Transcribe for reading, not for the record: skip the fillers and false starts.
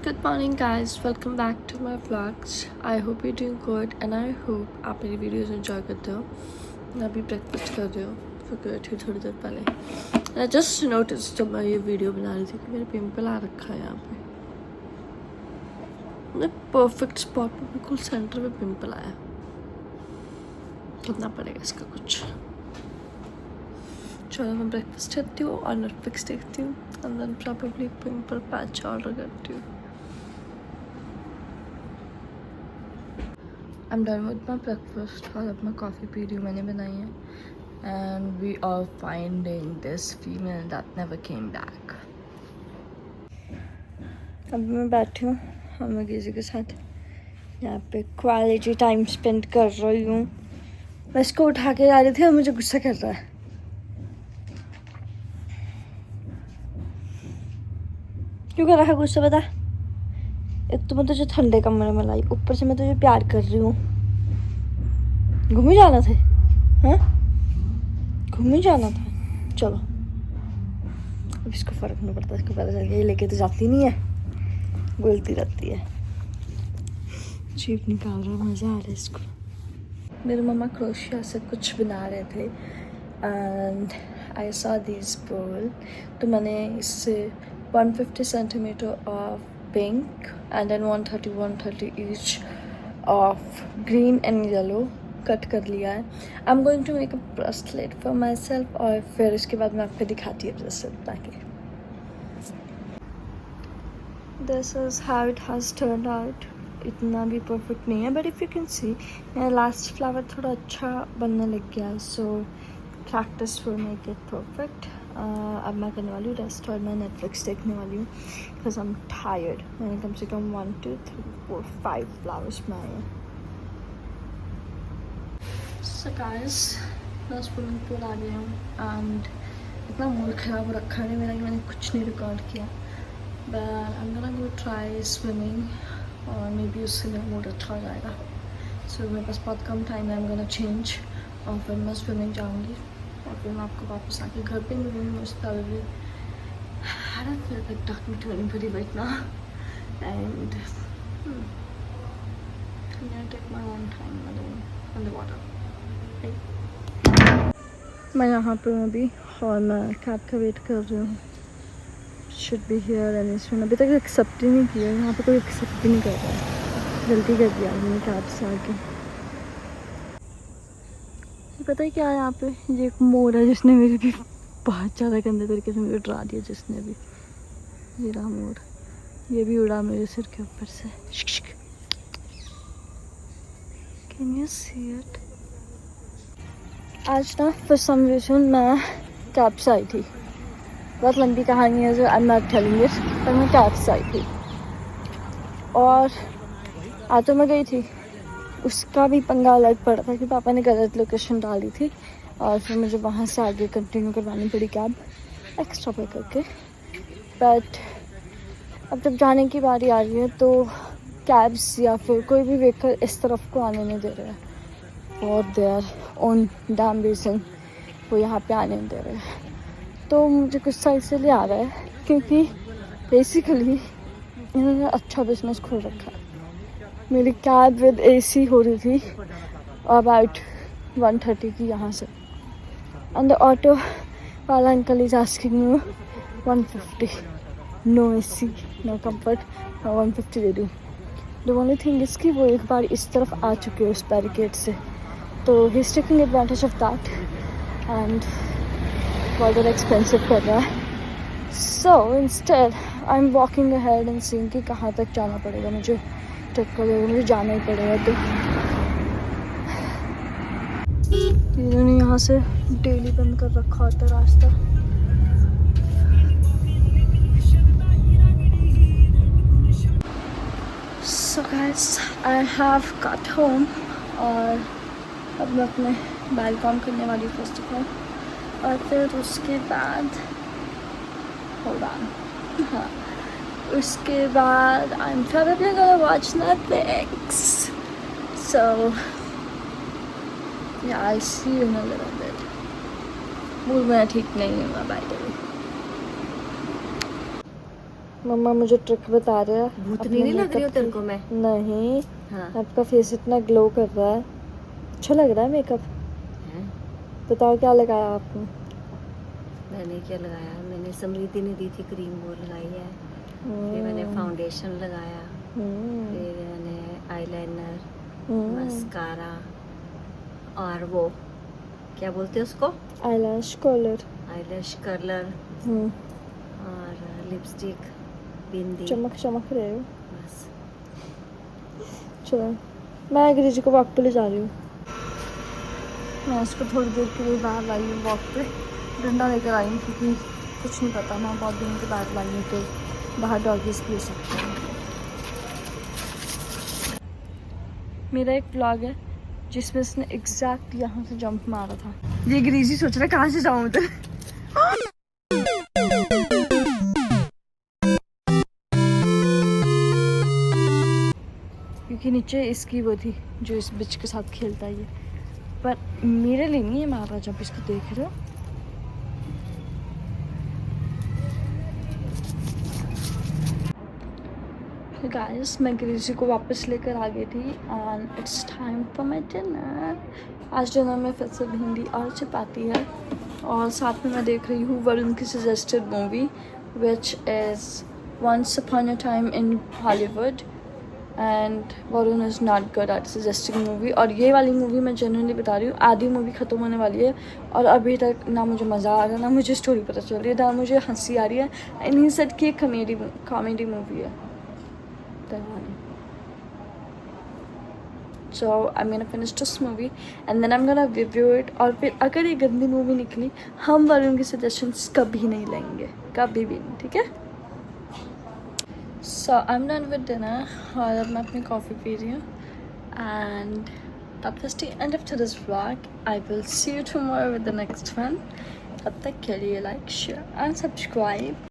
Good morning guys, welcome back to my vlogs. I hope you're doing good and I hope आप मेरी videos enjoy करते हो. मैं अभी ब्रेकफास्ट कर रही हूँ, फिर गई थी थोड़ी देर पहले. I just noticed जब मैं ये वीडियो बना रही थी कि मेरे पिंपल आ रखा है यहाँ पे. मतलब परफेक्ट स्पॉट पे बिल्कुल सेंटर में पिंपल आया. करना पड़ेगा इसका कुछ. चलो मैं ब्रेकफास्ट करती हूँ और नेटफ्लिक्स देखती हूँ and then probably pimple patch order करती हूँ. I'm done with my breakfast और अब मैं कॉफ़ी पी रही हूँ, मैंने बनाई है. And we are finding this female that never came back. अब मैं बैठी हूँ और मैं किसी के साथ यहाँ पे क्वालिटी टाइम स्पेंड कर रही हूँ. मैं इसको उठा के जा रही थी और मुझे गुस्सा कर रहा है. क्यों कर रहा है गुस्सा बता. एक तो मैं तुझे ठंडे कमरे में लाई, ऊपर से मैं तुझे प्यार कर रही हूँ. घूम ही जाना था. हाँ घूम ही जाना था. चलो अब इसको फ़र्क नहीं पड़ता. इसको पता चल गया ये लेके तो जाती नहीं है, बोलती रहती है. जीप निकाल रहा, मज़ा आ रहा है इसको. मेरे मम्मा क्रोशिया से कुछ बना रहे थे एंड आई सॉ दिस बोल. तो मैंने इससे 150 centimeter of pink and then 130 each of green and yellow cut कर लिया है. I am going to make a bracelet for myself और फिर उसके बाद मैं आपको दिखाती हूँ ब्रेसलेट बना के. This is how it has turn out. इतना भी परफेक्ट नहीं है but if you can see मेरा लास्ट फ्लावर थोड़ा अच्छा बनने लग गया है. So practice will make it perfect. अब मैं करने वाली हूँ रेस्ट और मैं नेटफ्लिक्स देखने वाली हूँ बिकॉज आई एम टायर्ड. मैंने कम से कम 1 2 3 4 5 फ्लावर्स बनाए हैं. सो गाइस मैं स्विमिंग पूल आ गई हूँ एंड इतना मूड ख़राब हो रखा है मेरा कि मैंने कुछ नहीं रिकॉर्ड किया. But I am gonna go try swimming और मे बी उससे मेरा मूड अच्छा हो जाएगा. सो मेरे पास बहुत कम टाइम है. आई एम गोना चेंज और फिर मैं स्विमिंग जाऊँगी और फिर मैं आपको वापस आके घर पे मिलूँगी. most probably I don't feel like talking to anybody right now and I'm gonna take my own time alone on the water. मैं यहाँ पे हूँ अभी और मैं कैब का वेट कर रही हूँ. शुड बी हियर एंड इसमें अभी तक एक्सेप्ट ही नहीं किया. यहाँ पे कोई एक्सेप्ट ही नहीं कर रहा है. गलती कर दिया मैंने कैब से आके. पता है क्या है यहाँ पे, ये एक मोर है जिसने मेरे भी बहुत ज़्यादा गंदे तरीके से मुझे डरा दिया. जिसने भी ये रहा मोर, ये भी उड़ा मेरे सिर के ऊपर से. Can you see it. आज ना फॉर सम रीज़न मैं कैब से आई थी. बहुत लंबी कहानी है जो I am not telling it, पर मैं कैब से आई थी और आज तो मैं गई थी. उसका भी पंगा अलग पड़ा था कि पापा ने गलत लोकेशन डाली थी और फिर मुझे वहाँ से आगे कंटिन्यू करवानी पड़ी कैब एक्स्ट्रा पे करके. बट अब जब जाने की बारी आ रही है तो कैब्स या फिर कोई भी व्हीकल इस तरफ को आने नहीं दे रहे हैं और देयर ओन डैम रीज़न वो यहाँ पे आने नहीं दे रहे हैं. तो मुझे गुस्सा इसलिए आ रहा है क्योंकि बेसिकली इन्होंने अच्छा बिजनेस खोल रखा है. मेरी कैब विद AC हो रही थी अबाउट 130 की यहाँ से एंड द ऑटो वाला uncle is asking me 150. No AC no comfort. मैं 150 दे दूँ. द ओनली थिंग इज़ कि वो एक बार इस तरफ आ चुके हैं उस बैरिकेड से, तो he is taking advantage of that and बहुत ज़्यादा एक्सपेंसिव कर रहा है. So instead I am walking ahead and seeing कि कहाँ तक जाना पड़ेगा मुझे. टक्कर लगेगा, मुझे जाना ही पड़ेगा. तो इन्होंने यहाँ से डेली बंद कर रखा होता रास्ता. So guys I have got home और अब मैं अपने बाल कॉम करने वाली हूँ फर्स्ट ऑफ ऑल और फिर उसके बाद होल्ड ऑन. हाँ उसके बाद I'm probably gonna watch Netflix. So yeah, I'll see you in a little bit. Mood मेरा ठीक नहीं है बाय द वे. मम्मा मुझे ट्रिक बता रहे हैं। भूतनी नहीं लग रही हो तेरे को मैं? नहीं, हाँ आपका फेस इतना ग्लो कर रहा है, अच्छा लग रहा है मेकअप। हैं? बताओ क्या लगाया आपने? मैंने क्या लगाया, मैंने समृद्धि ने दी थी क्रीम वो लगाई है, फिर मैंने फाउंडेशन लगाया, फिर मैंने आईलाइनर, मस्कारा और वो क्या बोलते हैं उसको, आईलैश कलर, आईलैश कर्लर और लिपस्टिक, बिंदी, चमक चमक रहे हो। बस। चलो मैं अंग्रेजी जी को वॉक पे ले जा रही हूँ। मैं इसको थोड़ी देर के लिए बाहर लाई हूँ वॉक पे, डंडा लेकर आई हूँ क्योंकि कुछ नहीं पता, मैं बहुत दिन के बाद लाई हूँ तो बाहर डॉगीज पी सकते हैं। मेरा एक व्लॉग है जिसमें इसने एग्जैक्ट यहाँ से जंप मारा था। ये ग्रीजी सोच रहा है कहाँ से जाऊँ उधर। क्योंकि नीचे इसकी वो थी जो इस बिच के साथ खेलता है ये, पर मेरे लिए नहीं है मारा जब इसको देख रहे हो। गाइस मैं ग्रीजी को वापस लेकर आ गई थी and it's time for my dinner. आज डिनर में फिर से भिंडी और चपाती है और साथ में मैं देख रही हूँ वरुण की suggested movie which is once upon a time in Hollywood and Varun is not good at suggesting movie. और ये वाली मूवी मैं जनरली बता रही हूँ, आधी मूवी ख़त्म होने वाली है और अभी तक ना मुझे मज़ा आ रहा है, ना मुझे स्टोरी पता चल रही है, ना मुझे हंसी आ रही है। एंड ही सेड कि कॉमेडी मूवी है। So I'm gonna finish this movie and then I'm gonna review it। और फिर अगर ये गंदी मूवी निकली हम वरुण की सजेशंस कभी नहीं लेंगे, कभी भी नहीं, ठीक है। So I'm done with dinner और अब मैं अपनी कॉफ़ी पी रही हूँ and that was the end of today's vlog। I will see you tomorrow with the next one। तब तक के लिए like, share and subscribe।